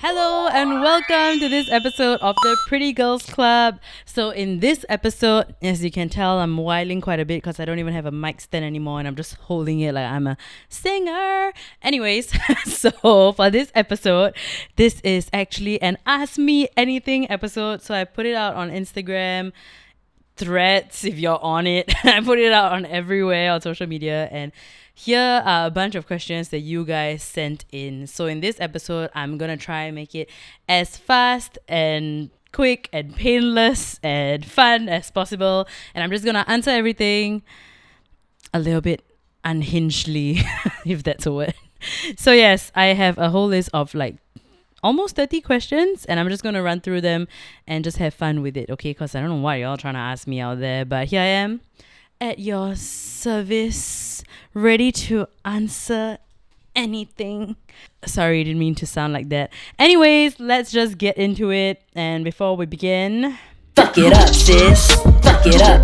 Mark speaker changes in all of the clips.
Speaker 1: Hello and welcome to this episode of the Pretty Girls Club. So in this episode, as you can tell, I'm whiling quite a bit because I don't even have a mic stand anymore and I'm just holding it like I'm a singer. Anyways, so for this episode, this is actually an Ask Me Anything episode. So I put it out on Instagram, Threads if you're on it. I put it out on everywhere on social media, and here are a bunch of questions that you guys sent in. So in this episode, I'm gonna try and make it as fast and quick and painless and fun as possible, and I'm just gonna answer everything a little bit unhingedly, if that's a word. So yes, I have a whole list of like almost 30 questions, and I'm just going to run through them and just have fun with it, okay? Because I don't know what y'all trying to ask me out there, but here I am at your service, ready to answer anything. Sorry, didn't mean to sound like that. Anyways, let's just get into it. And before we begin, fuck it up, sis. Fuck it up.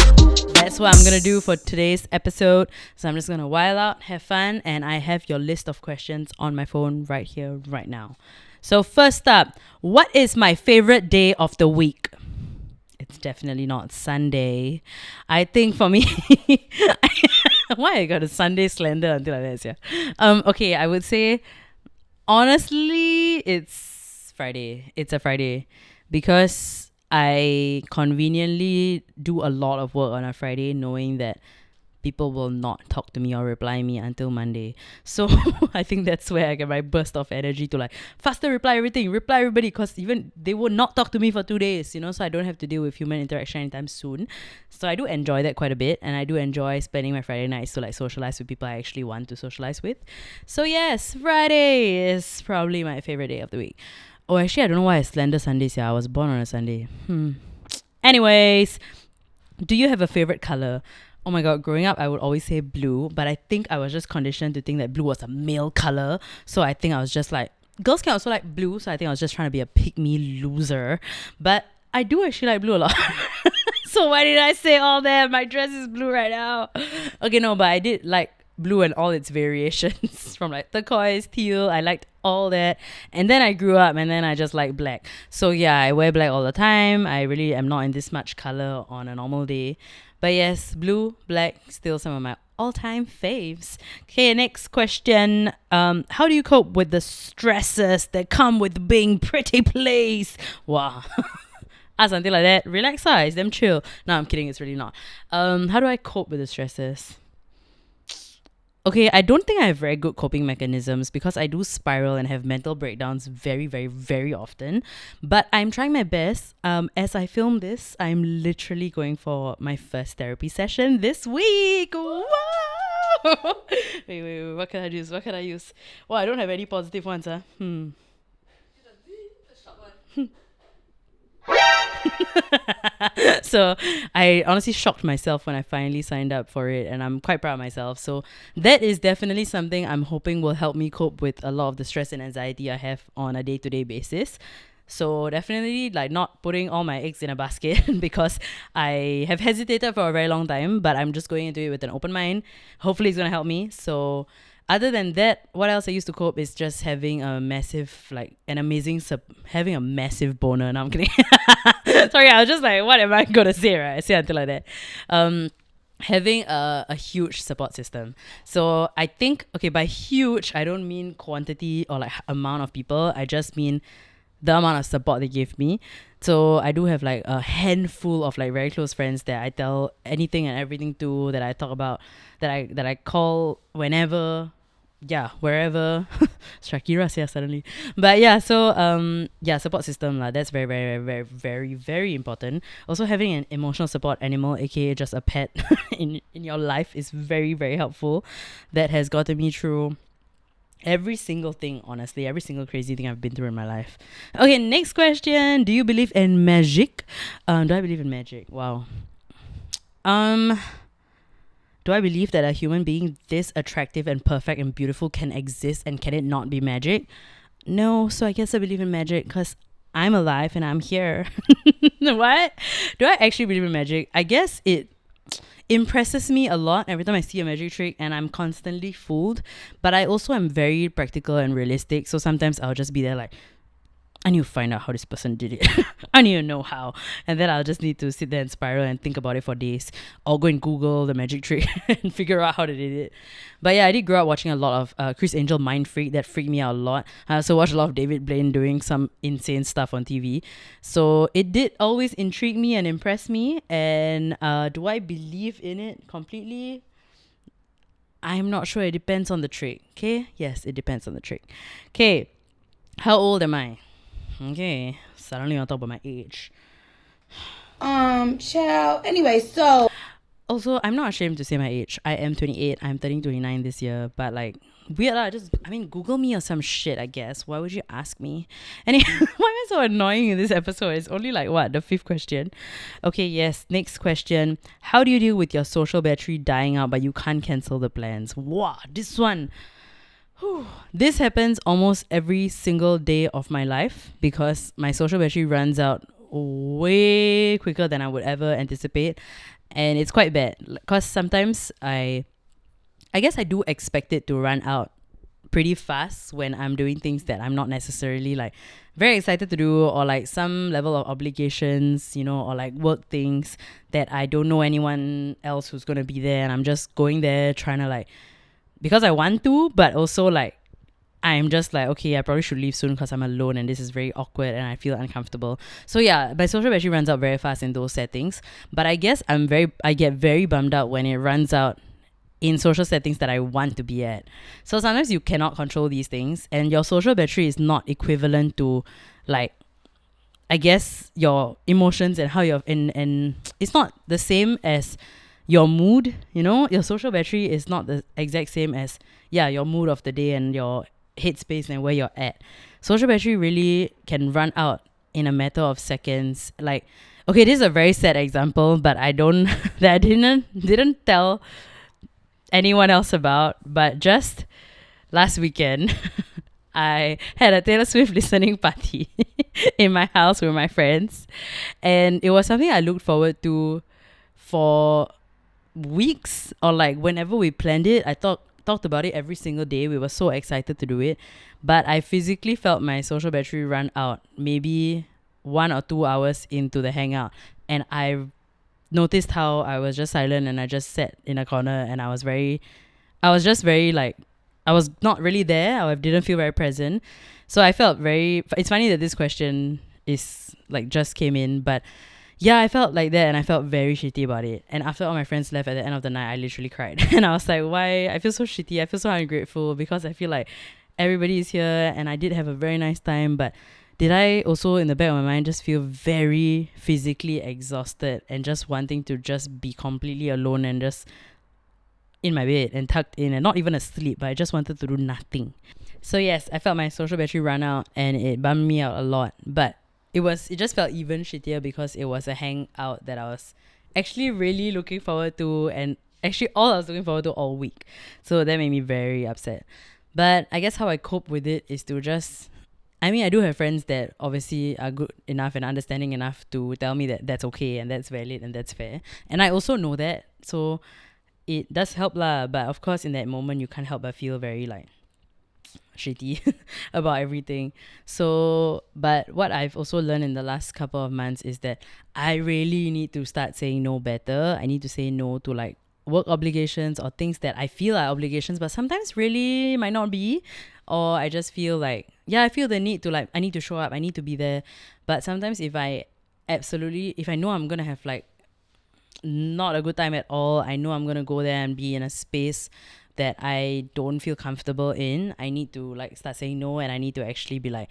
Speaker 1: That's what I'm going to do for today's episode. So I'm just going to while out, have fun, and I have your list of questions on my phone right here, right now. So first up, what is my favorite day of the week? It's definitely not Sunday. I think for me, why I got a Sunday slander until like this, yeah. Okay, I would say, honestly, it's Friday. It's a Friday because I conveniently do a lot of work on a Friday, knowing that people will not talk to me or reply me until Monday. So I think that's where I get my burst of energy to like faster reply everything, reply everybody, because even they will not talk to me for 2 days, so I don't have to deal with human interaction anytime soon. So I do enjoy that quite a bit, and I do enjoy spending my Friday nights to like socialize with people I actually want to socialize with. So yes, Friday is probably my favorite day of the week. Oh, actually, I don't know why I slander Sundays. Yeah, I was born on a Sunday. Anyways, do you have a favorite color? Oh my god, growing up, I would always say blue, but I think I was just conditioned to think that blue was a male color. So I think I was just like, girls can also like blue, so I think I was just trying to be a pick-me loser. But I do actually like blue a lot. So why did I say all that? My dress is blue right now. Okay, no, but I did like blue and all its variations from like turquoise, teal. I liked all that. And then I grew up and then I just like black. So yeah, I wear black all the time. I really am not in this much color on a normal day. But yes, blue, black, still some of my all-time faves. Okay, next question. How do you cope with the stresses that come with being Preetipls? Wow. Ask until like that. Relax, it's damn chill. No, I'm kidding. It's really not. How do I cope with the stresses? Okay, I don't think I have very good coping mechanisms because I do spiral and have mental breakdowns very, very, very often. But I'm trying my best. As I film this, I'm literally going for my first therapy session this week. Whoa! wait. What can I use? Well, I don't have any positive ones. So I honestly shocked myself when I finally signed up for it, and I'm quite proud of myself. So that is definitely something I'm hoping will help me cope with a lot of the stress and anxiety I have on a day-to-day basis. So definitely like not putting all my eggs in a basket because I have hesitated for a very long time, but I'm just going into it with an open mind. Hopefully it's going to help me. So other than that, what else I used to cope is just having a massive, having a massive boner. No, I'm kidding. Sorry, I was just like, what am I going to say, right? I say until like that. Having a huge support system. So I think, okay, by huge, I don't mean quantity or like amount of people. I just mean the amount of support they give me. So I do have like a handful of like very close friends that I tell anything and everything to, that I talk about, that I call whenever, wherever. Shakira says suddenly. But yeah, so support system lah. That's very, very, very, very, very important. Also having an emotional support animal, aka just a pet in your life, is very, very helpful. That has gotten me through every single thing, honestly, every single crazy thing I've been through in my life. Okay, next question. Do you believe in magic? Do I believe in magic? Wow. Do I believe that a human being this attractive and perfect and beautiful can exist, and can it not be magic? No, so I guess I believe in magic because I'm alive and I'm here. What? Do I actually believe in magic? I guess it impresses me a lot every time I see a magic trick, and I'm constantly fooled. But I also am very practical and realistic, so sometimes I'll just be there like, I need to find out how this person did it. I need to know how. And then I'll just need to sit there and spiral and think about it for days. Or go and Google the magic trick and figure out how they did it. But yeah, I did grow up watching a lot of Chris Angel Mind Freak. That freaked me out a lot. I also watched a lot of David Blaine doing some insane stuff on TV. So it did always intrigue me and impress me. And do I believe in it completely? I'm not sure. It depends on the trick. Okay? Yes, it depends on the trick. Okay. How old am I? Okay, suddenly I want to talk about my age.
Speaker 2: Child. Anyway, so
Speaker 1: Also, I'm not ashamed to say my age. I am 28. I'm turning 29 this year. But like, weird lah. Google me or some shit, I guess. Why would you ask me? Anyway, why am I so annoying in this episode? It's only like, what, the 5th question? Okay, yes. Next question. How do you deal with your social battery dying out but you can't cancel the plans? Wow, this one. This happens almost every single day of my life because my social battery runs out way quicker than I would ever anticipate, and it's quite bad because sometimes I guess I do expect it to run out pretty fast when I'm doing things that I'm not necessarily like very excited to do, or like some level of obligations, or like work things that I don't know anyone else who's going to be there, and I'm just going there trying to like, because I want to, but also like I'm just like, okay, I probably should leave soon because I'm alone and this is very awkward and I feel uncomfortable. So yeah, my social battery runs out very fast in those settings. But I guess I get very bummed out when it runs out in social settings that I want to be at. So sometimes you cannot control these things, and your social battery is not equivalent to like, I guess, your emotions and how you're and it's not the same as your mood. Your social battery is not the exact same as your mood of the day and your headspace and where you're at. Social battery really can run out in a matter of seconds. Like, okay, this is a very sad example, but I didn't tell anyone else about. But just last weekend, I had a Taylor Swift listening party in my house with my friends, and it was something I looked forward to for weeks, or like whenever we planned it. I talked about it every single day. We were so excited to do it, but I physically felt my social battery run out maybe 1 or 2 hours into the hangout, and I noticed how I was just silent and I just sat in a corner, and I was just very like, I was not really there. I didn't feel very present. So I felt it's funny that this question is like just came in, but yeah, I felt like that and I felt very shitty about it. And after all my friends left at the end of the night, I literally cried. And I was like, why? I feel so shitty. I feel so ungrateful because I feel like everybody is here and I did have a very nice time. But did I also, in the back of my mind, just feel very physically exhausted and just wanting to just be completely alone and just in my bed and tucked in and not even asleep, but I just wanted to do nothing. So yes, I felt my social battery run out and it bummed me out a lot. But it just felt even shittier because it was a hangout that I was actually really looking forward to, and actually all I was looking forward to all week. So that made me very upset. But I guess how I cope with it is to just, I do have friends that obviously are good enough and understanding enough to tell me that that's okay and that's valid and that's fair. And I also know that. So it does help lah. But of course, in that moment, you can't help but feel very like shitty about everything. So, but what I've also learned in the last couple of months is that I really need to start saying no better. I need to say no to like work obligations or things that I feel are obligations, but sometimes really might not be. Or I just feel like, I feel the need to like, I need to show up, I need to be there. But sometimes if I know I'm gonna have like not a good time at all, I know I'm gonna go there and be in a space that I don't feel comfortable in, I need to like start saying no, and I need to actually be like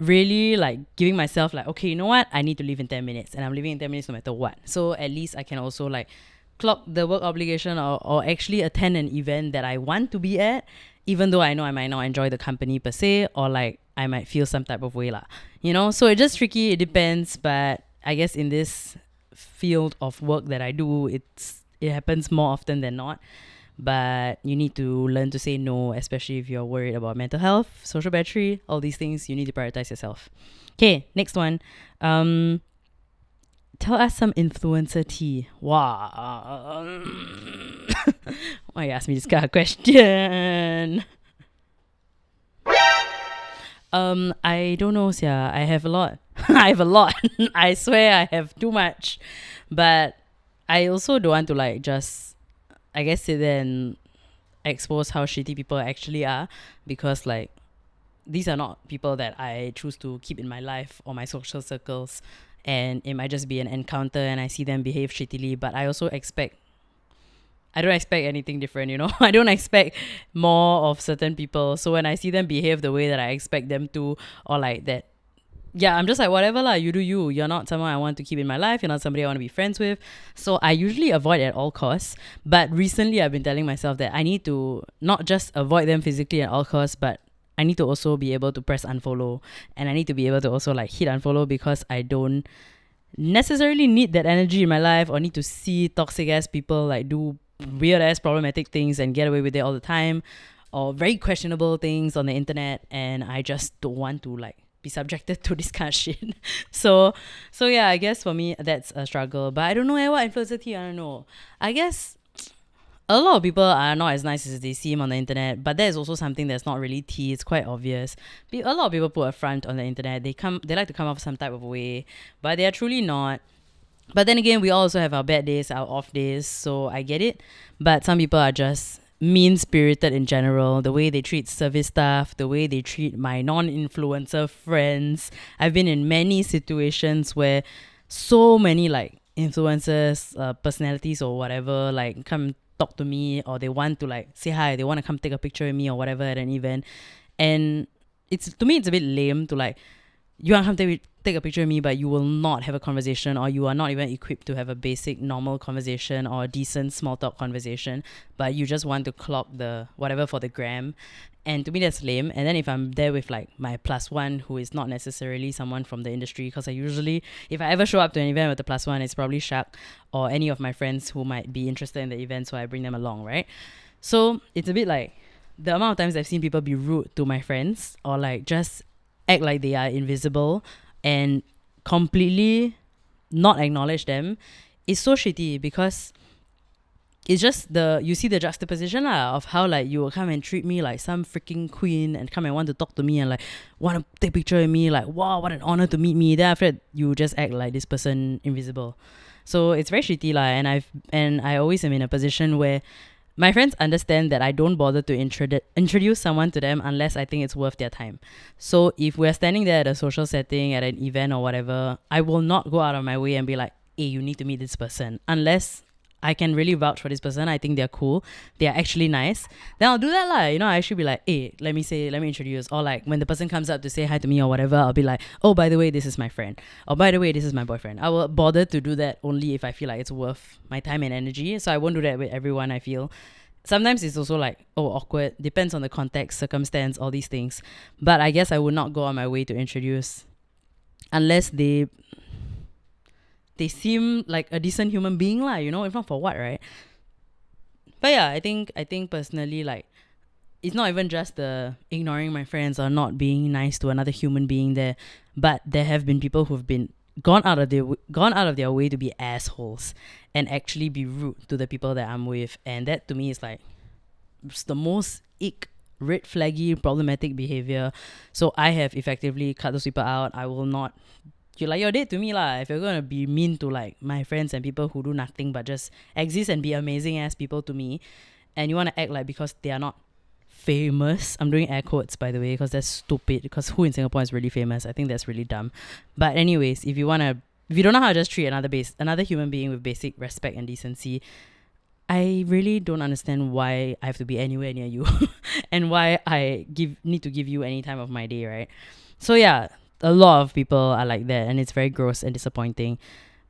Speaker 1: really like giving myself like, okay, you know what, I need to leave in 10 minutes and I'm leaving in 10 minutes no matter what. So at least I can also like clock the work obligation or actually attend an event that I want to be at, even though I know I might not enjoy the company per se, or like I might feel some type of way lah. So it's just tricky, it depends. But I guess in this field of work that I do, it happens more often than not. But you need to learn to say no, especially if you're worried about mental health, social battery, all these things. You need to prioritize yourself. Okay, next one. Tell us some influencer tea. Wow. Why you ask me this kind of question? I don't know, yeah. I have a lot. I have a lot. I swear I have too much. But I also don't want to like just, I guess, sit there and expose how shitty people actually are, because like these are not people that I choose to keep in my life or my social circles, and it might just be an encounter and I see them behave shittily. But I don't expect anything different, you know. I don't expect more of certain people. So when I see them behave the way that I expect them to, or like that, yeah, I'm just like, whatever lah, you do you. You're not someone I want to keep in my life. You're not somebody I want to be friends with. So I usually avoid at all costs. But recently I've been telling myself that I need to not just avoid them physically at all costs, but I need to also be able to press unfollow. And I need to be able to also like hit unfollow, because I don't necessarily need that energy in my life, or need to see toxic ass people like do weird ass problematic things and get away with it all the time, or very questionable things on the internet, and I just don't want to like be subjected to this kind of shit. So yeah, I guess for me that's a struggle. But I don't know what influencer tea, I don't know. I guess a lot of people are not as nice as they seem on the internet, but that is also something that's not really tea. It's quite obvious. A lot of people put a front on the internet. They like to come off some type of way, but they are truly not. But then again, we also have our bad days, our off days, so I get it. But some people are just mean-spirited in general. The way they treat service staff, the way they treat my non-influencer friends. I've been in many situations where so many like influencers, personalities or whatever, like come talk to me, or they want to like say hi, they want to come take a picture with me or whatever at an event. And it's, to me, it's a bit lame to like, you want to come take a picture of me, but you will not have a conversation, or you are not even equipped to have a basic normal conversation or a decent small talk conversation, but you just want to clock the whatever for the gram. And to me, that's lame. And then if I'm there with like my plus one, who is not necessarily someone from the industry, because I usually, if I ever show up to an event with a plus one, it's probably Shak or any of my friends who might be interested in the event, so I bring them along, right? So it's a bit like, the amount of times I've seen people be rude to my friends, or like just act like they are invisible and completely not acknowledge them, is so shitty, because it's just you see the juxtaposition of how like you will come and treat me like some freaking queen and come and want to talk to me and like want to take a picture with me, like wow, what an honor to meet me. Then after that, you just act like this person invisible. So it's very shitty and I always am in a position where my friends understand that I don't bother to introduce someone to them unless I think it's worth their time. So if we're standing there at a social setting, at an event or whatever, I will not go out of my way and be like, hey, you need to meet this person. Unless I can really vouch for this person, I think they're cool, they're actually nice, then I'll do that lah. You know, I should be like, hey, let me introduce. Or like when the person comes up to say hi to me or whatever, I'll be like, oh, by the way, this is my friend. Or by the way, this is my boyfriend. I will bother to do that only if I feel like it's worth my time and energy. So I won't do that with everyone, I feel. Sometimes it's also like, oh, awkward. Depends on the context, circumstance, all these things. But I guess I would not go on my way to introduce unless they seem like a decent human being lah, you know, if not for what, right? But yeah, I think personally, like, it's not even just the ignoring my friends or not being nice to another human being there, but there have been people who've been gone out of their way to be assholes and actually be rude to the people that I'm with. And that to me is like, it's the most red flaggy problematic behavior. So I have effectively cut those people out. I will not, you're dead to me lah. If you're gonna be mean to like my friends and people who do nothing but just exist and be amazing ass people to me, and you want to act like because they are not famous, I'm doing air quotes by the way because that's stupid, because who in Singapore is really famous? I think that's really dumb. But anyways, if you don't know how to just treat another human being with basic respect and decency, I really don't understand why I have to be anywhere near you and why I need to give you any time of my day, right? So yeah, a lot of people are like that, and it's very gross and disappointing.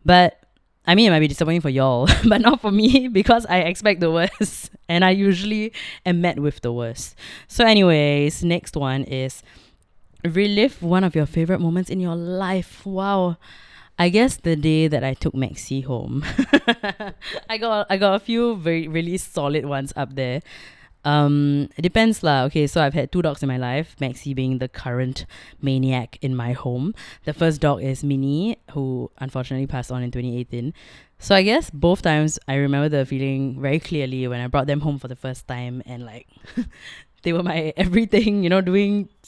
Speaker 1: But I mean, it might be disappointing for y'all, but not for me, because I expect the worst and I usually am met with the worst. So anyways, next one is relive one of your favorite moments in your life. Wow. I guess the day that I took Maxi home. I got a few very really solid ones up there. It depends lah. Okay, so I've had 2 dogs in my life, Maxi being the current maniac in my home. The first dog is Minnie, who unfortunately passed on in 2018. So I guess both times I remember the feeling very clearly when I brought them home for the first time, and like They were my everything,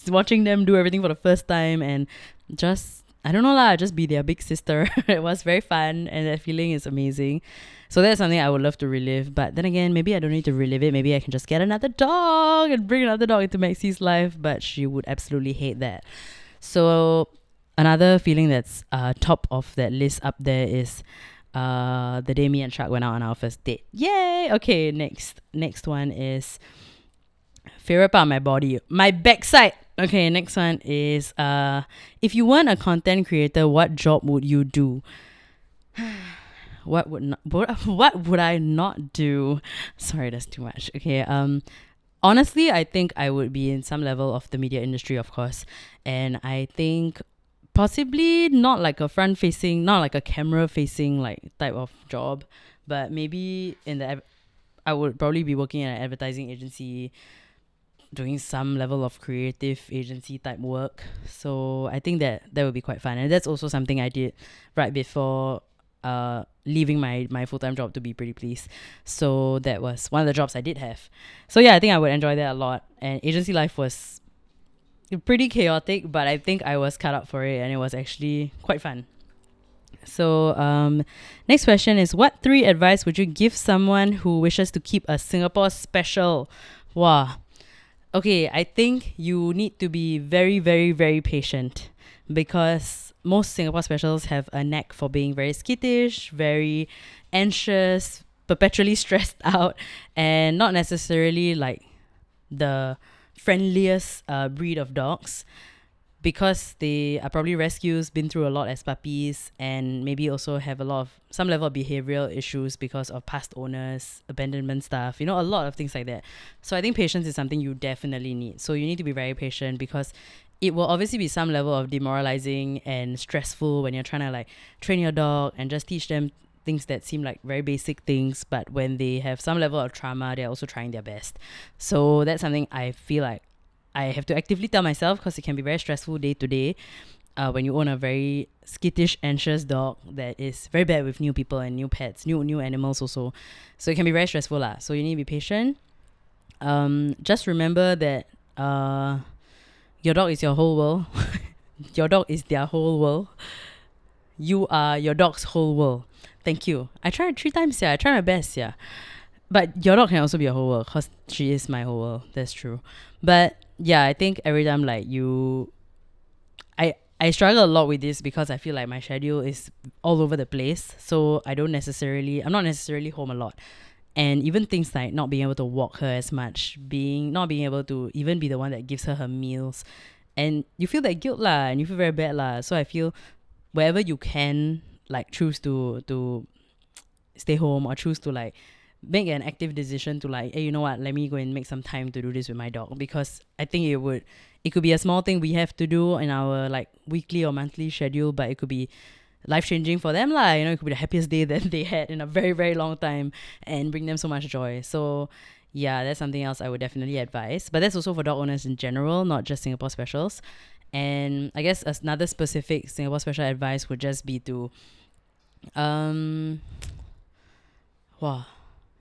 Speaker 1: watching them do everything for the first time and just, I don't know lah, just be their big sister. It was very fun and that feeling is amazing. So that's something I would love to relive. But then again, maybe I don't need to relive it. Maybe I can just get another dog and bring another dog into Maxie's life. But she would absolutely hate that. So another feeling that's top of that list up there is the day me and Shark went out on our first date. Yay! Okay, next one is favorite part of my body, my backside. Okay, next one is if you weren't a content creator, what job would you do? What would I not do? Sorry, that's too much. Okay, honestly, I think I would be in some level of the media industry, of course, and I think possibly not like a front facing, not like a camera facing like type of job, but maybe I would probably be working at an advertising agency, doing some level of creative agency type work. So I think that would be quite fun, and that's also something I did right before leaving my full-time job to be Preetipls. So that was one of the jobs I did have. So yeah, I think I would enjoy that a lot, and agency life was pretty chaotic, but I think I was cut out for it and it was actually quite fun. So next question is, what 3 advice would you give someone who wishes to keep a Singapore special? Wow. Okay, I think you need to be very, very, very patient, because most Singapore specials have a knack for being very skittish, very anxious, perpetually stressed out, and not necessarily like the friendliest breed of dogs, because they are probably rescues, been through a lot as puppies, and maybe also have some level of behavioral issues because of past owners, abandonment stuff, a lot of things like that. So I think patience is something you definitely need. So you need to be very patient, because it will obviously be some level of demoralizing and stressful when you're trying to like train your dog and just teach them things that seem like very basic things, but when they have some level of trauma, they're also trying their best. So that's something I feel like I have to actively tell myself, because it can be very stressful day to day when you own a very skittish, anxious dog that is very bad with new people and new pets, new animals also. So it can be very stressful lah. So you need to be patient. Just remember that your dog is your whole world. Your dog is their whole world. You are your dog's whole world. Thank you. I tried 3 times, yeah. I tried my best, yeah. But your dog can also be a whole world, because she is my whole world. That's true. But yeah, I think every time like I struggle a lot with this, because I feel like my schedule is all over the place. So I'm not necessarily home a lot. And even things like not being able to walk her as much, not being able to even be the one that gives her meals. And you feel that guilt lah, and you feel very bad lah. So I feel wherever you can like choose to stay home, or choose to like make an active decision to like, hey, you know what, let me go and make some time to do this with my dog, because I think it could be a small thing we have to do in our like weekly or monthly schedule, but it could be life-changing for them lah. It could be the happiest day that they had in a very, very long time, and bring them so much joy. So yeah, that's something else I would definitely advise. But that's also for dog owners in general, not just Singapore specials. And I guess another specific Singapore special advice would just be to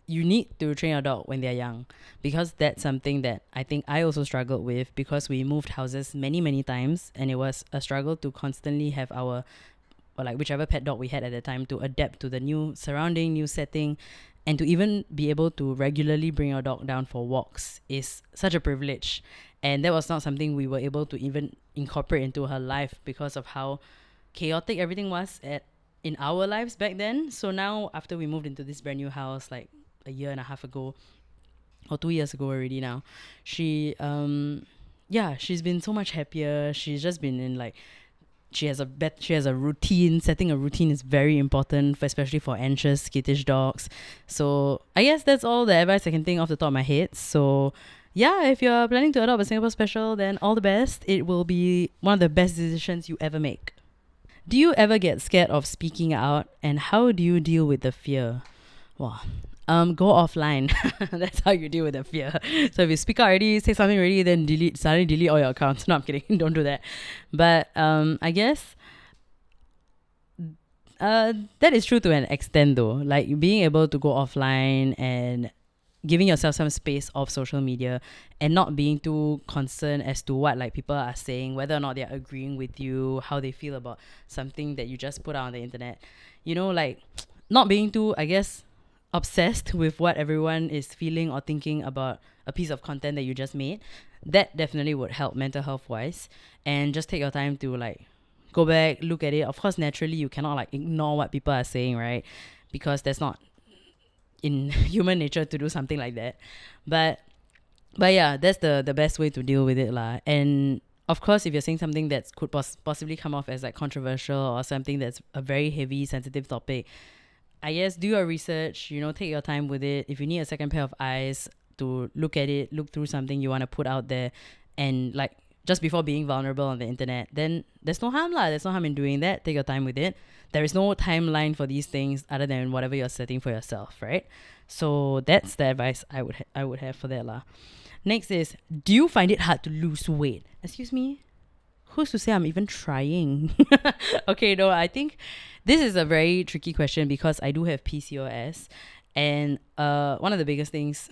Speaker 1: you need to train your dog when they're young, because that's something that I think I also struggled with, because we moved houses many, many times, and it was a struggle to constantly have our, or like whichever pet dog we had at the time, to adapt to the new surrounding, new setting, and to even be able to regularly bring your dog down for walks is such a privilege. And that was not something we were able to even incorporate into her life, because of how chaotic everything was in our lives back then. So now, after we moved into this brand new house like a year and a half ago, or 2 years ago already now, she's been so much happier. She's just been in like, she has a routine. Setting a routine is very important, especially for anxious, skittish dogs. So I guess that's all the advice I can think off the top of my head. So yeah, if you're planning to adopt a Singapore special, then all the best. It will be one of the best decisions you ever make. Do you ever get scared of speaking out, and how do you deal with the fear? Wow. Go offline. That's how you deal with the fear. So if you speak out already, say something already, then suddenly delete all your accounts. No, I'm kidding. Don't do that. But I guess that is true to an extent though. Like being able to go offline and giving yourself some space off social media and not being too concerned as to what like people are saying, whether or not they're agreeing with you, how they feel about something that you just put out on the internet. You know, like not being too, I guess, obsessed with what everyone is feeling or thinking about a piece of content that you just made. That definitely would help mental health wise. And just take your time to like go back, look at it. Of course, naturally you cannot like ignore what people are saying, right? Because that's not in human nature to do something like that. But yeah, that's the best way to deal with it lah. And of course, if you're saying something that could possibly come off as like controversial or something that's a very heavy, sensitive topic, I guess do your research, you know, take your time with it. If you need a second pair of eyes to look at it, look through something you want to put out there, and like just before being vulnerable on the internet, then there's no harm lah. There's no harm in doing that. Take your time with it. There is no timeline for these things other than whatever you're setting for yourself, right? So that's the advice I would have for that lah. Next is, do you find it hard to lose weight? Excuse me? Who's to say I'm even trying? Okay, no, I think this is a very tricky question because I do have PCOS. And one of the biggest things,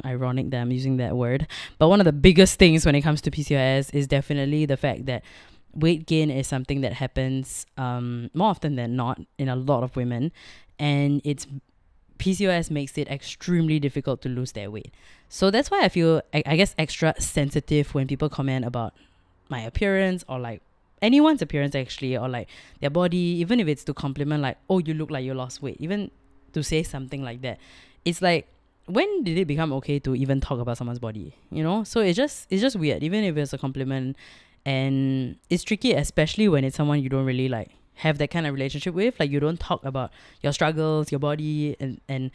Speaker 1: ironic that I'm using that word, but one of the biggest things when it comes to PCOS is definitely the fact that weight gain is something that happens more often than not in a lot of women. And PCOS makes it extremely difficult to lose their weight. So that's why I feel, I guess, extra sensitive when people comment about my appearance or like anyone's appearance actually, or like their body, even if it's to compliment like, oh, you look like you lost weight, even to say something like that. It's like, when did it become okay to even talk about someone's body, you know? So it's just weird, even if it's a compliment. And it's tricky, especially when it's someone you don't really like have that kind of relationship with. Like, you don't talk about your struggles, your body, and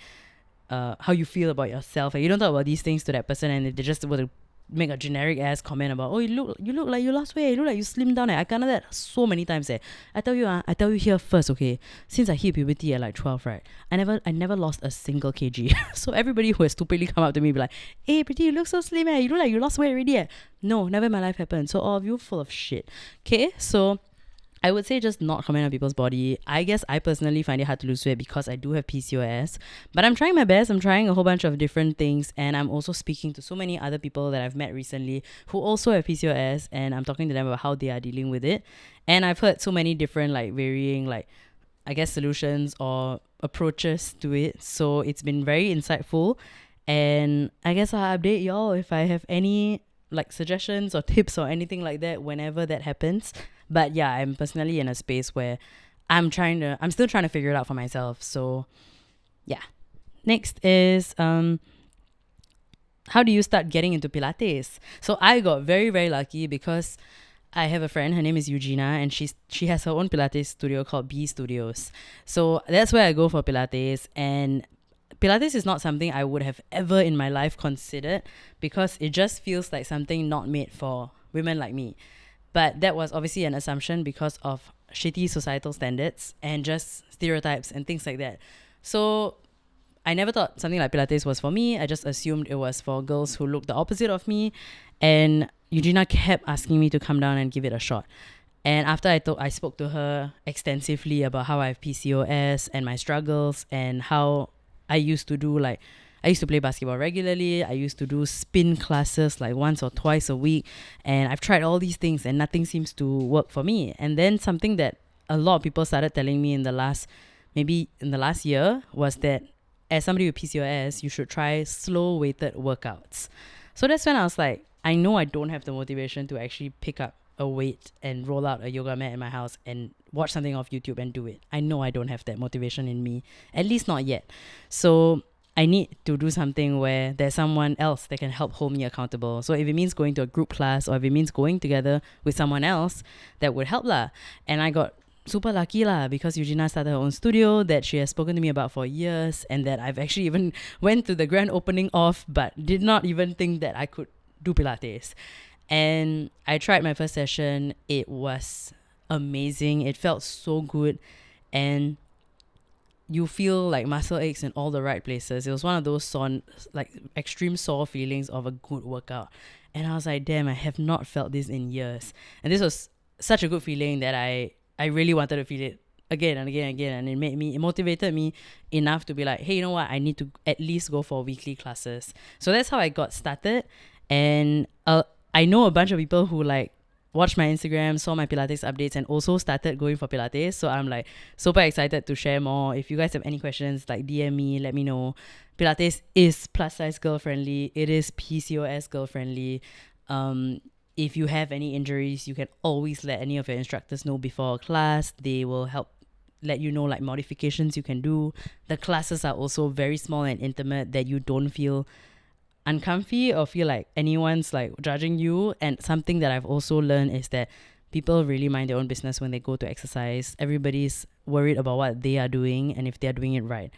Speaker 1: how you feel about yourself. Like, you don't talk about these things to that person, and if they just were to make a generic ass comment about, oh, you look like you lost weight, you look like you slimmed down. I done that so many times. I tell you here first, okay, since I hit puberty at like 12, right, I never lost a single kg. So everybody who has stupidly come up to me be like, hey Preeti, you look so slim, you look like you lost weight already. No, never in my life happened. So all of you full of shit. Okay, so I would say just not comment on people's body. I guess I personally find it hard to lose weight because I do have PCOS. But I'm trying my best. I'm trying a whole bunch of different things. And I'm also speaking to so many other people that I've met recently who also have PCOS. And I'm talking to them about how they are dealing with it. And I've heard so many different like varying like, I guess, solutions or approaches to it. So it's been very insightful. And I guess I'll update y'all if I have any like suggestions or tips or anything like that whenever that happens. But yeah, I'm personally in a space where I'm still trying to figure it out for myself. So yeah. Next is how do you start getting into Pilates? So I got very, very lucky because I have a friend, her name is Eugenia, and she has her own Pilates studio called B Studios. So that's where I go for Pilates. And Pilates is not something I would have ever in my life considered because it just feels like something not made for women like me. But that was obviously an assumption because of shitty societal standards and just stereotypes and things like that. So I never thought something like Pilates was for me. I just assumed it was for girls who looked the opposite of me. And Eugenia kept asking me to come down and give it a shot. And after I spoke to her extensively about how I have PCOS and my struggles and how I used to play basketball regularly. I used to do spin classes like once or twice a week. And I've tried all these things and nothing seems to work for me. And then something that a lot of people started telling me in the last year was that as somebody with PCOS, you should try slow weighted workouts. So that's when I was like, I know I don't have the motivation to actually pick up a weight and roll out a yoga mat in my house and watch something off YouTube and do it. I know I don't have that motivation in me, at least not yet. So I need to do something where there's someone else that can help hold me accountable. So if it means going to a group class or if it means going together with someone else, that would help lah. And I got super lucky lah because Eugenia started her own studio that she has spoken to me about for years, and that I've actually even went to the grand opening of, but did not even think that I could do Pilates. And I tried my first session. It was amazing. It felt so good. And you feel like muscle aches in all the right places. It was one of those extreme sore feelings of a good workout. And I was like, damn, I have not felt this in years. And this was such a good feeling that I really wanted to feel it again and again and again, and it motivated me enough to be like, hey, you know what, I need to at least go for weekly classes. So that's how I got started. And I know a bunch of people who like watched my Instagram, saw my Pilates updates, and also started going for Pilates. So I'm like super excited to share more. If you guys have any questions, like DM me, let me know. Pilates is plus size girl friendly. It is PCOS girl friendly. If you have any injuries, you can always let any of your instructors know before a class. They will help let you know like modifications you can do. The classes are also very small and intimate, that you don't feel uncomfy or feel like anyone's like judging you. And something that I've also learned is that people really mind their own business when they go to exercise. Everybody's worried about what they are doing and if they're doing it right.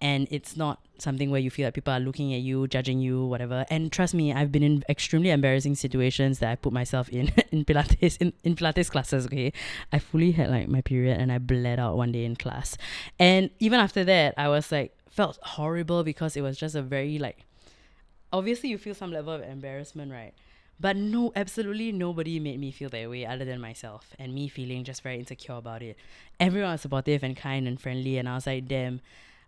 Speaker 1: And it's not something where you feel like people are looking at you, judging you, whatever. And trust me, I've been in extremely embarrassing situations that I put myself in in Pilates in Pilates classes. Okay, I fully had like my period and I bled out one day in class. And even after that, I was like felt horrible because it was just a very like, obviously you feel some level of embarrassment, right? But no, absolutely nobody made me feel that way other than myself and me feeling just very insecure about it. Everyone was supportive and kind and friendly, and I was like, damn,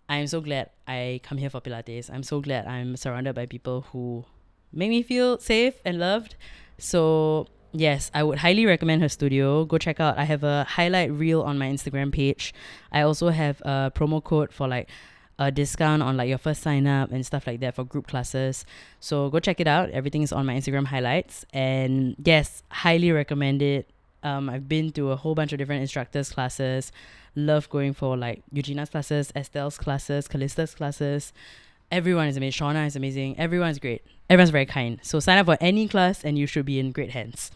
Speaker 1: I'm so glad I come here for Pilates. I'm so glad I'm surrounded by people who make me feel safe and loved. So yes, I would highly recommend her studio. Go check out. I have a highlight reel on my Instagram page. I also have a promo code for like a discount on like your first sign up and stuff like that for group classes. So go check it out. Everything is on my Instagram highlights. And yes, highly recommend it. I've been to a whole bunch of different instructors' classes. Love going for like Eugenia's classes, Estelle's classes, Callista's classes. Everyone is amazing. Shauna is amazing. Everyone's great. Everyone's very kind. So sign up for any class and you should be in great hands.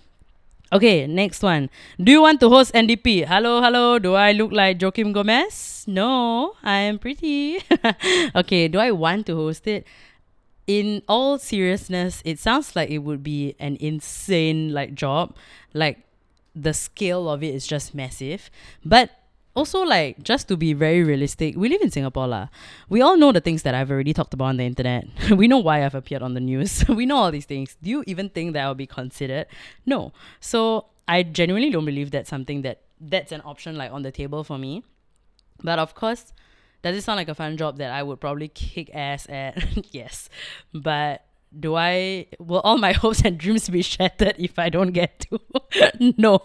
Speaker 1: Okay, next one. Do you want to host NDP? Hello. Do I look like Joaquim Gomez? No, I am pretty. Okay, do I want to host it? In all seriousness, it sounds like it would be an insane like job. Like the scale of it is just massive. But also like just to be very realistic, we live in Singapore lah. We all know the things that I've already talked about on the internet. We know why I've appeared on the news. We know all these things. Do you even think that I'll be considered? No. So I genuinely don't believe that's something that's an option like on the table for me. But of course, does it sound like a fun job that I would probably kick ass at? Yes. But will all my hopes and dreams be shattered if I don't get to? No.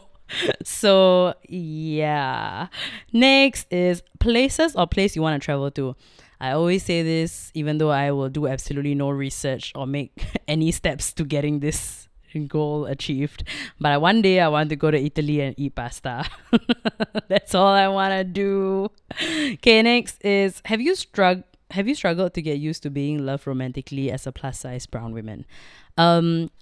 Speaker 1: So yeah, next is places or place you want to travel to. I always say this, even though I will do absolutely no research or make any steps to getting this goal achieved, but one day I want to go to Italy and eat pasta. That's all I want to do. Okay, next is have you struggled to get used to being loved romantically as a plus size brown woman?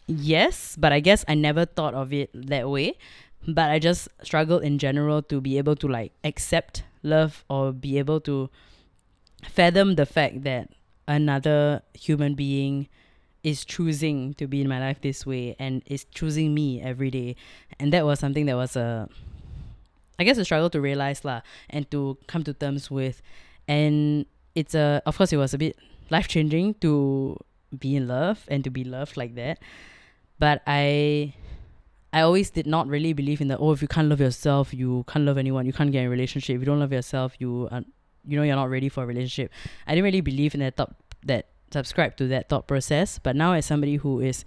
Speaker 1: Yes, but I guess I never thought of it that way. But I just struggle in general to be able to like accept love or be able to fathom the fact that another human being is choosing to be in my life this way and is choosing me every day. And that was something that was a struggle to realize lah and to come to terms with. And of course it was a bit life-changing to be in love and to be loved like that. But I always did not really believe in if you can't love yourself, you can't love anyone, you can't get in a relationship. If you don't love yourself, you're not ready for a relationship. I didn't really believe in that subscribe to that thought process. But now as somebody who is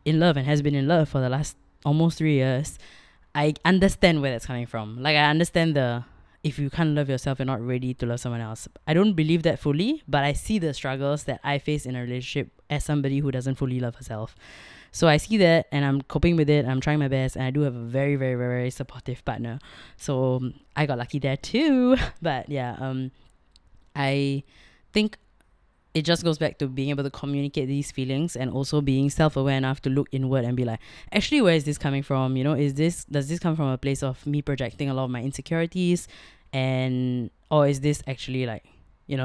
Speaker 1: in love and has been in love for the last almost 3 years, I understand where that's coming from. Like I understand if you can't love yourself, you're not ready to love someone else. I don't believe that fully, but I see the struggles that I face in a relationship as somebody who doesn't fully love herself. So I see that and I'm coping with it. I'm trying my best and I do have a very, very, very, very supportive partner. So I got lucky there too. But yeah, I think it just goes back to being able to communicate these feelings and also being self-aware enough to look inward and be like, actually, where is this coming from? Does this come from a place of me projecting a lot of my insecurities, or is this actually like,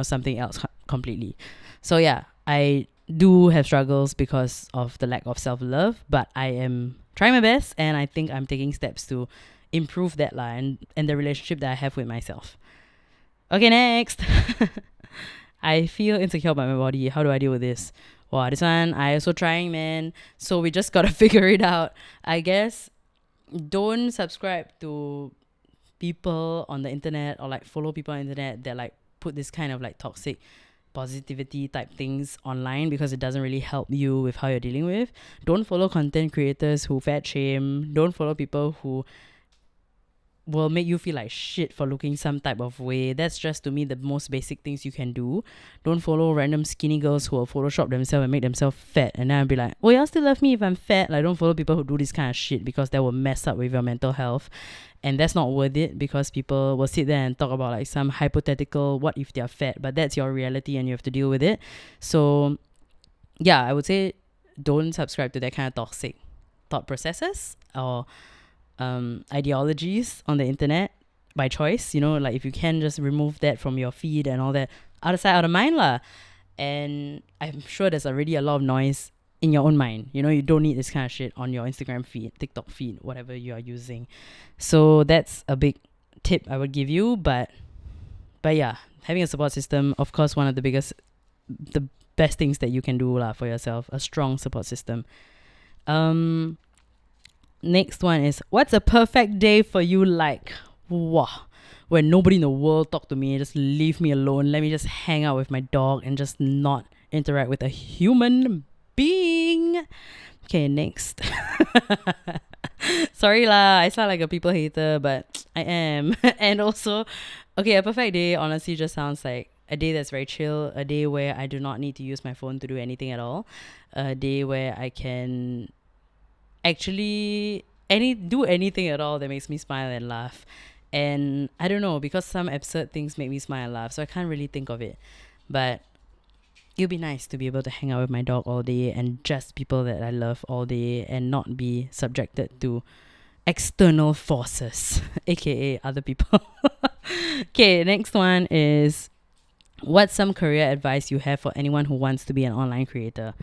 Speaker 1: something else completely? So yeah, I do have struggles because of the lack of self-love, but I am trying my best and I think I'm taking steps to improve that line and the relationship that I have with myself. Okay, next. I feel insecure about my body. How do I deal with this? Wow, this one I also trying, man. So we just gotta figure it out. I guess don't subscribe to people on the internet or like follow people on the internet that like put this kind of like toxic positivity type things online, because it doesn't really help you with how you're dealing with. Don't follow content creators who fat shame. Don't follow people who will make you feel like shit for looking some type of way. That's just, to me, the most basic things you can do. Don't follow random skinny girls who will Photoshop themselves and make themselves fat, and then I'll be like, oh, y'all still love me if I'm fat? Like, don't follow people who do this kind of shit, because that will mess up with your mental health, and that's not worth it, because people will sit there and talk about like some hypothetical what if they're fat, but that's your reality and you have to deal with it. So yeah, I would say don't subscribe to that kind of toxic thought processes or ideologies on the internet by choice. Like, if you can, just remove that from your feed and all that. Out of sight, out of mind lah. And I'm sure there's already a lot of noise in your own mind. You don't need this kind of shit on your Instagram feed, TikTok feed, whatever you are using. So that's a big tip I would give you. But yeah, having a support system, of course, one of the best things that you can do lah for yourself. A strong support system. Next one is, what's a perfect day for you like? Wow. When nobody in the world talk to me, just leave me alone. Let me just hang out with my dog and just not interact with a human being. Okay, next. Sorry lah, I sound like a people hater, but I am. And also, okay, a perfect day honestly just sounds like a day that's very chill, a day where I do not need to use my phone to do anything at all, a day where I can actually do anything at all that makes me smile and laugh. And I don't know, because some absurd things make me smile and laugh, so I can't really think of it. But it'd be nice to be able to hang out with my dog all day and just people that I love all day, and not be subjected to external forces, aka other people. Okay, next one is, what's some career advice you have for anyone who wants to be an online creator?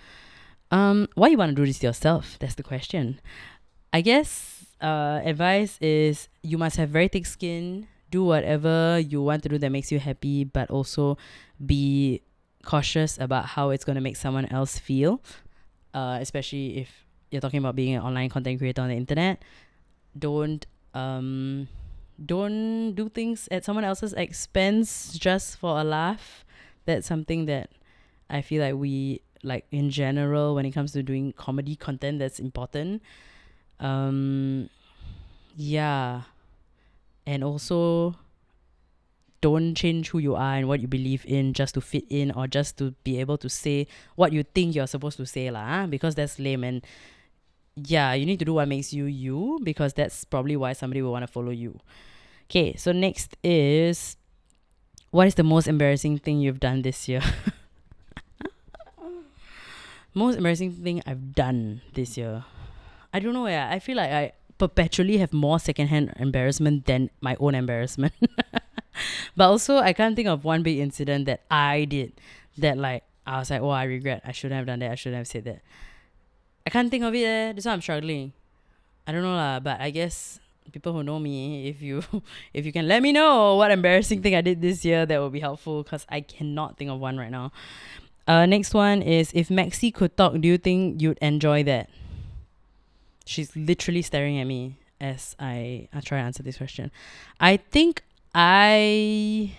Speaker 1: Why you want to do this yourself? That's the question. I guess advice is, you must have very thick skin. Do whatever you want to do that makes you happy, but also be cautious about how it's going to make someone else feel. Especially if you're talking about being an online content creator on the internet. Don't do things at someone else's expense just for a laugh. That's something that I feel like we, like, in general, when it comes to doing comedy content, that's important. Yeah. And also, don't change who you are and what you believe in just to fit in, or just to be able to say what you think you're supposed to say lah, because that's lame. And yeah, you need to do what makes you you, because that's probably why somebody will want to follow you. Okay, so next is, what is the most embarrassing thing you've done this year? Most embarrassing thing I've done this year. I don't know. I feel like I perpetually have more secondhand embarrassment than my own embarrassment. But also, I can't think of one big incident that I did that, like, I was like, oh, I regret. I shouldn't have done that. I shouldn't have said that. I can't think of it. That's why I'm struggling. I don't know lah. But I guess people who know me, if you can let me know what embarrassing thing I did this year, that would be helpful, because I cannot think of one right now. Next one is, if Maxi could talk, do you think you'd enjoy that? She's literally staring at me as I try to answer this question. I think I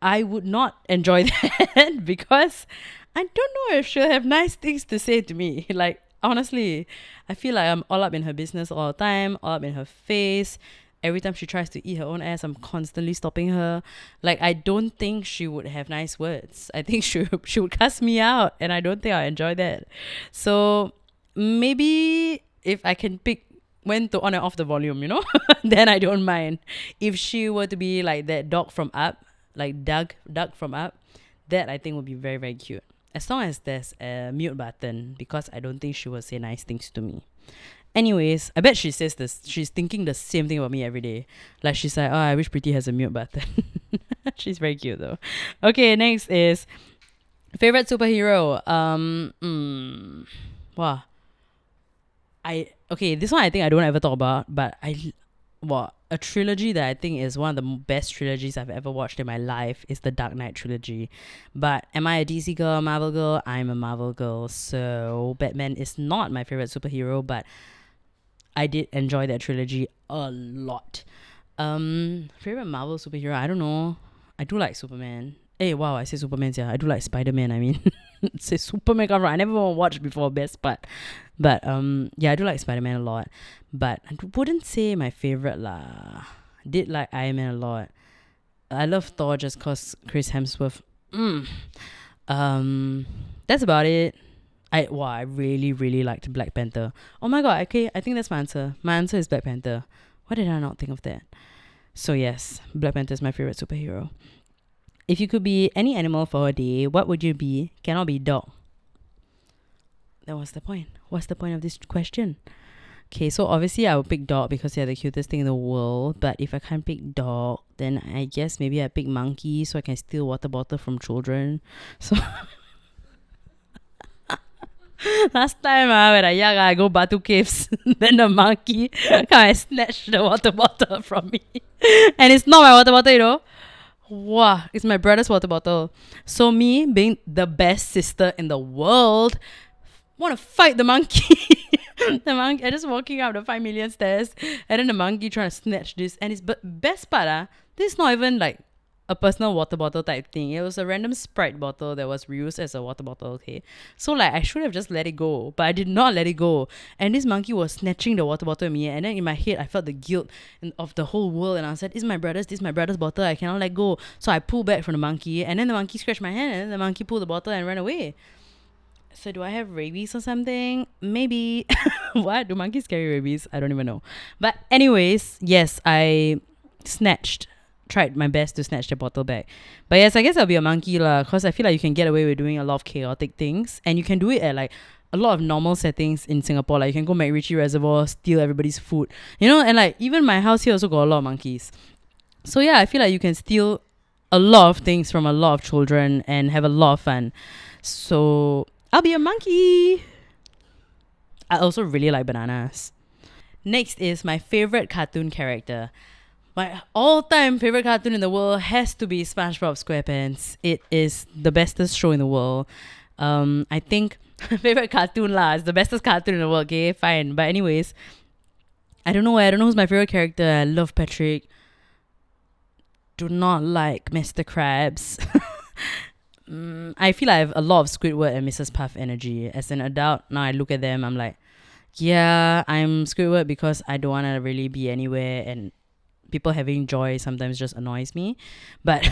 Speaker 1: would not enjoy that, because I don't know if she'll have nice things to say to me. Like, honestly, I feel like I'm all up in her business all the time, all up in her face. Every time she tries to eat her own ass, I'm constantly stopping her. Like, I don't think she would have nice words. I think she would cuss me out, and I don't think I'll enjoy that. So maybe if I can pick when to on and off the volume, then I don't mind. If she were to be like that dog from Up, like Doug from Up, that I think would be very, very cute. As long as there's a mute button, because I don't think she will say nice things to me. Anyways, I bet she says this. She's thinking the same thing about me every day. Like, she's like, oh, I wish Preeti has a mute button. She's very cute though. Okay, next is, favorite superhero. Wow. This one I think I don't ever talk about, but a trilogy that I think is one of the best trilogies I've ever watched in my life is the Dark Knight trilogy. But am I a DC girl, Marvel girl? I'm a Marvel girl. So Batman is not my favorite superhero, but I did enjoy that trilogy a lot. Favorite Marvel superhero? I don't know. I do like Superman. Hey, wow, I say Superman, yeah. I do like Spider-Man, I mean. Say Superman cover. I never watched before best part. But yeah, I do like Spider-Man a lot. But I wouldn't say my favorite lah. Did like Iron Man a lot. I love Thor just cause Chris Hemsworth. Um that's about it. I really, really liked Black Panther. Oh my god, okay, I think that's my answer. My answer is Black Panther. Why did I not think of that? So yes, Black Panther is my favorite superhero. If you could be any animal for a day, what would you be? Cannot be dog. That was the point. What's the point of this question? Okay, so obviously I would pick dog because they're the cutest thing in the world. But if I can't pick dog, then I guess maybe I pick monkey so I can steal water bottle from children. So last time when I young, I go Batu Caves. Then the monkey come and snatch the water bottle from me. And it's not my water bottle, you know. Wow, it's my brother's water bottle. So me being the best sister in the world, want to fight the monkey. The monkey, I just walking up the 5 million stairs, and then the monkey trying to snatch this. And it's best part, this is not even like a personal water bottle type thing. It was a random Sprite bottle that was reused as a water bottle, okay? So like I should have just let it go, but I did not let it go. And this monkey was snatching the water bottle of me, and then in my head I felt the guilt of the whole world, and I said, this is my brother's bottle, I cannot let go. So I pulled back from the monkey, and then the monkey scratched my hand, and then the monkey pulled the bottle and ran away. So do I have rabies or something? Maybe. What? Do monkeys carry rabies? I don't even know. But anyways, yes, I tried my best to snatch the bottle back. But yes, I guess I'll be a monkey lah, because I feel like you can get away with doing a lot of chaotic things. And you can do it at like a lot of normal settings in Singapore. Like you can go MacRitchie Reservoir, steal everybody's food. You know, and like even my house here also got a lot of monkeys. So yeah, I feel like you can steal a lot of things from a lot of children and have a lot of fun. So I'll be a monkey. I also really like bananas. Next is my favorite cartoon character. My all-time favorite cartoon in the world has to be SpongeBob SquarePants. It is the bestest show in the world. I think favorite cartoon lah. It's the bestest cartoon in the world. Okay, fine. But anyways, I don't know who's my favorite character. I love Patrick. Do not like Mr. Krabs. I feel like I have a lot of Squidward and Mrs. Puff energy. As an adult, now I look at them, I'm like, yeah, I'm Squidward because I don't want to really be anywhere, and people having joy sometimes just annoys me. But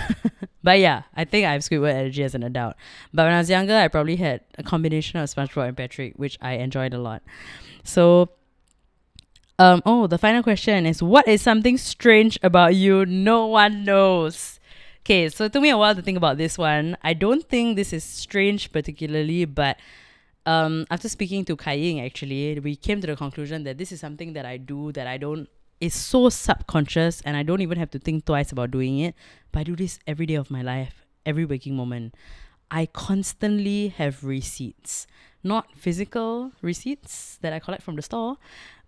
Speaker 1: but yeah, I think I have Squidward energy as an adult. But when I was younger, I probably had a combination of SpongeBob and Patrick, which I enjoyed a lot. So the final question is, what is something strange about you no one knows? Okay, so it took me a while to think about this one. I don't think this is strange particularly, but after speaking to Kai Ying, actually, we came to the conclusion that this is something that I do that I don't, it's so subconscious, and I don't even have to think twice about doing it. But I do this every day of my life, every waking moment. I constantly have receipts. Not physical receipts that I collect from the store,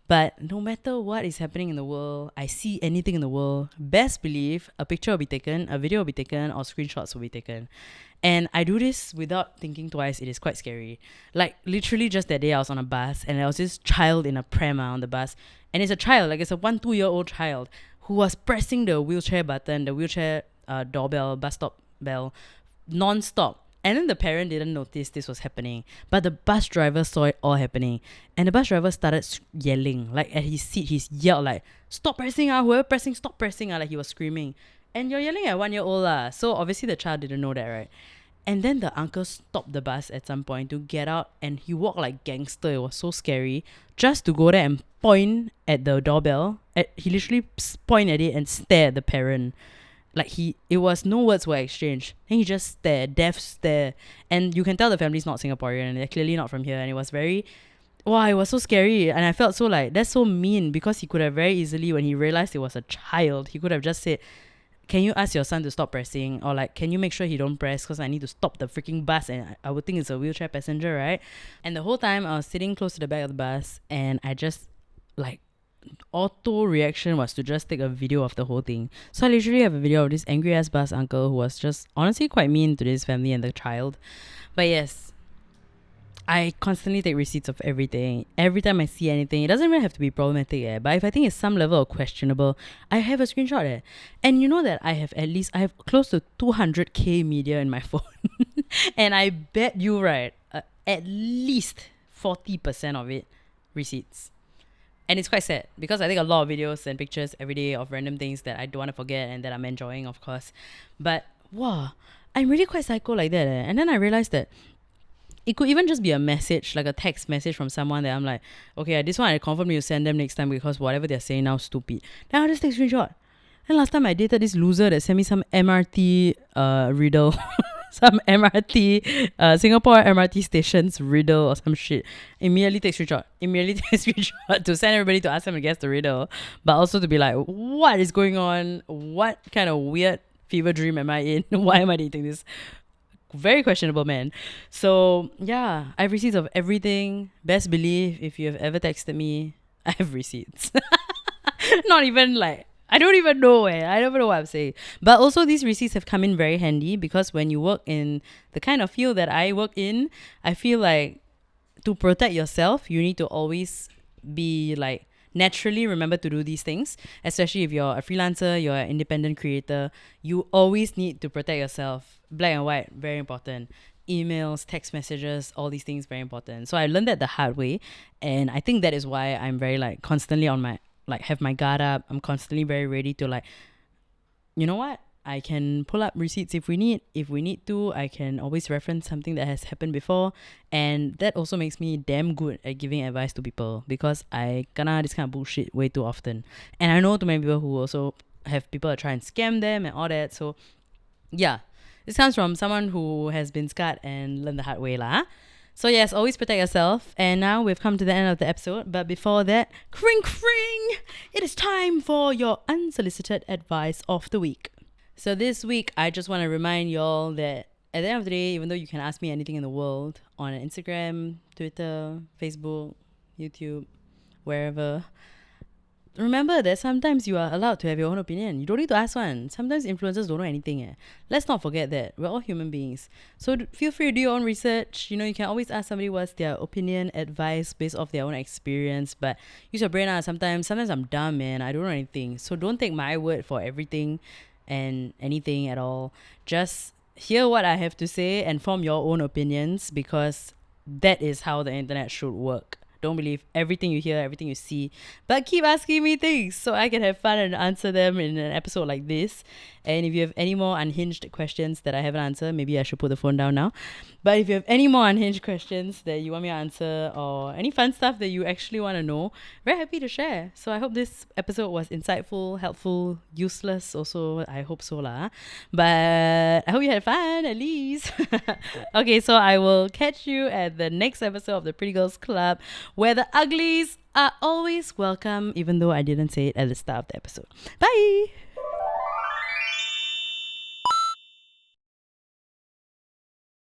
Speaker 1: but no matter what is happening in the world, I see anything in the world, best believe a picture will be taken, a video will be taken, or screenshots will be taken. And I do this without thinking twice. It is quite scary. Like literally just that day I was on a bus, and there was this child in a pram on the bus. And it's a child, like it's a 1-2-year-old child who was pressing the wheelchair button, the wheelchair doorbell, bus stop bell, non-stop. And then the parent didn't notice this was happening. But the bus driver saw it all happening. And the bus driver started yelling. Like at his seat, he yelled like, stop pressing, whoever pressing, stop pressing, like he was screaming. And you're yelling at 1-year-old. So obviously the child didn't know that, right? And then the uncle stopped the bus at some point to get out, and he walked like gangster. It was so scary. Just to go there and point at the doorbell. He literally point at it and stare at the parent. Like it was no words were exchanged. And he just stared, deaf stare. And you can tell the family's not Singaporean, and they're clearly not from here. And it was very, wow, it was so scary. And I felt so like, that's so mean, because he could have very easily, when he realized it was a child, he could have just said, can you ask your son to stop pressing? Or like, can you make sure he don't press, because I need to stop the freaking bus, and I would think it's a wheelchair passenger, right? And the whole time I was sitting close to the back of the bus, and I just like, auto reaction was to just take a video of the whole thing. So I literally have a video of this angry ass bus uncle who was just honestly quite mean to this family and the child. But yes, I constantly take receipts of everything. Every time I see anything, it doesn't even have to be problematic, but if I think it's some level of questionable, I have a screenshot, And you know that I have close to 200k media in my phone. And I bet you, right, at least 40% of it receipts. And it's quite sad because I take a lot of videos and pictures every day of random things that I don't want to forget and that I'm enjoying, of course. But wow, I'm really quite psycho like that. And then I realized that it could even just be a message, like a text message from someone that I'm like, okay, this one I confirm you send them next time because whatever they're saying now is stupid. Then I'll just take a screenshot. Then last time I dated this loser that sent me some MRT riddle. Some MRT, Singapore MRT stations riddle or some shit. Immediately take screenshot to send everybody to ask them to guess the riddle. But also to be like, what is going on? What kind of weird fever dream am I in? Why am I dating this very questionable man? So yeah, I have receipts of everything. Best believe if you have ever texted me, I have receipts. Not even like, I don't even know. I don't even know what I'm saying. But also these receipts have come in very handy because when you work in the kind of field that I work in, I feel like to protect yourself, you need to always be like naturally remember to do these things, especially if you're a freelancer, you're an independent creator. You always need to protect yourself. Black and white, very important. Emails, text messages, all these things, very important. So I learned that the hard way. And I think that is why I'm very like constantly on my, like have my guard up. I'm constantly very ready to like, you know what? I can pull up receipts if we need. If we need to, I can always reference something that has happened before. And that also makes me damn good at giving advice to people because I kena this kind of bullshit way too often. And I know too many people who also have people that try and scam them and all that. So yeah, this comes from someone who has been scarred and learned the hard way lah. So yes, always protect yourself. And now we've come to the end of the episode. But before that, kring kring, it is time for your unsolicited advice of the week. So this week, I just want to remind y'all that at the end of the day, even though you can ask me anything in the world on Instagram, Twitter, Facebook, YouTube, wherever, remember that sometimes you are allowed to have your own opinion. You don't need to ask one. Sometimes influencers don't know anything. Let's not forget that. We're all human beings. So feel free to do your own research. You know, you can always ask somebody what's their opinion, advice based off their own experience. But use your brain. Sometimes I'm dumb, man. I don't know anything. So don't take my word for everything and anything at all. Just hear what I have to say and form your own opinions because that is how the internet should work. Don't believe everything you hear, everything you see, but keep asking me things so I can have fun and answer them in an episode like this. And if you have any more unhinged questions that I haven't answered, maybe I should put the phone down now. But if you have any more unhinged questions that you want me to answer or any fun stuff that you actually want to know, very happy to share. So I hope this episode was insightful, helpful, useless also. I hope so lah. But I hope you had fun at least. Okay, so I will catch you at the next episode of the Pretty Girls Club where the uglies are always welcome, even though I didn't say it at the start of the episode. Bye!